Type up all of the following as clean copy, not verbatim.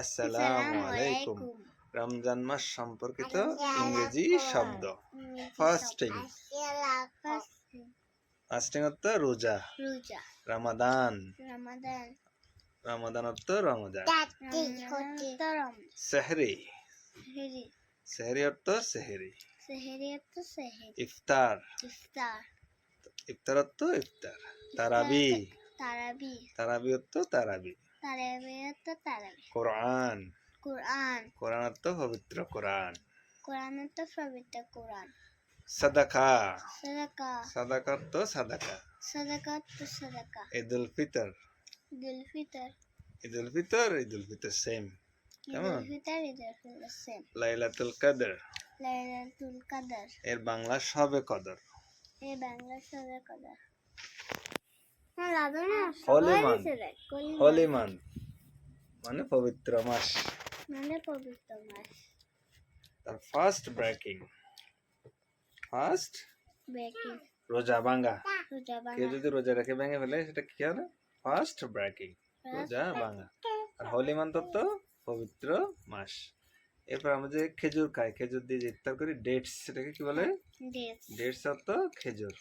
আসসালামু আলাইকুম। রমজান মাস সম্পর্কিত ইংরেজি শব্দ। ফাস্টিং। ফাস্টিং অর্থ রোজা। রমাদান। রমাদান অর্থ রমজান। সেহরি। সেহরি অর্থ সেহরি। ইফতার। ইফতার অর্থ ইফতার। তারাবি। তারাবি অর্থ তারাবি। কোরআন। কোরআন অর্থ পবিত্র কোরআন। সাদাকা। সাদাকা অর্থ সাদাকা। ঈদুল ফিতর। ঈদুল ফিতর সেম। কেমন? লাইলাতুল কদর। এর বাংলা শবে কদর। হোলি মান্থ মানে পবিত্র মাস। First breaking. রোজা ভাঙা। কেউ যদি রোজা রেখে ভেঙে ফেলে সেটা কি হবে? ফার্স্ট ব্রেকিং, রোজা ভাঙা। আর হোলি মান্থ তো পবিত্র মাস। এরপর আমরা যে খেজুর খাই, খেজুর দিয়ে যে ইফতার করি, ডেটস, সেটাকে কি বলে? ডেটস অর্থ খেজুর।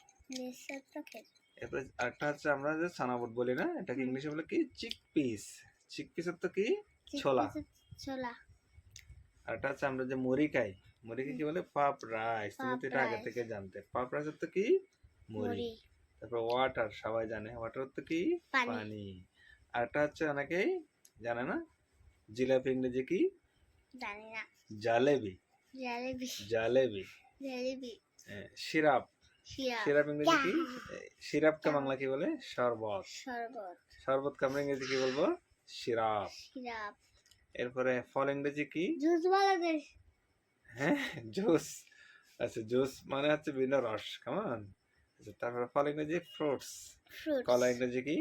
এরপর আরেকটা হচ্ছে আমরা যে সানাবুট বলি না, এটাকে ইংলিশে বলে কি? চিকপিস। চিকপিস অর্থ কি? ছোলা। আরেকটা হচ্ছে আমরা যে মুড়ি খাই, মুড়িকে কি বলে? পাপ রাইস। তুমি তো এটা আগে থেকে জানতে। পাপ রাইস অর্থ কি? মুড়ি। তারপর ওয়াটার, সবাই জানে ওয়াটার অর্থ কি? পানি। আরেকটা হচ্ছে অনেকেই জানে না, জিলাপি ইংরেজি কি? জালেবি। জালেবি। সিরাপ। সিরাপ ইংরেজি কি? সিরাপকে বাংলা কি বলে? শরবত। শরবতকে আমরা ইংরেজি কি বলবো? সিরাপ। এরপরে ফল ইংরেজি কি? হ্যাঁ, জুস। আচ্ছা, জুস মানে হচ্ছে বিভিন্ন রস। কেমন? তারপরে ফল ইংরেজি ফ্রুটস। কলা ইংরেজি কি?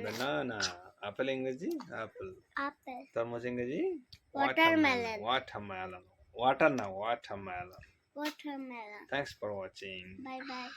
ব্যানানা। আপেল ইংরেজি আপেল। তরমুজ ইংরেজি watermelon. Watermelon. Thanks for watching. Bye bye.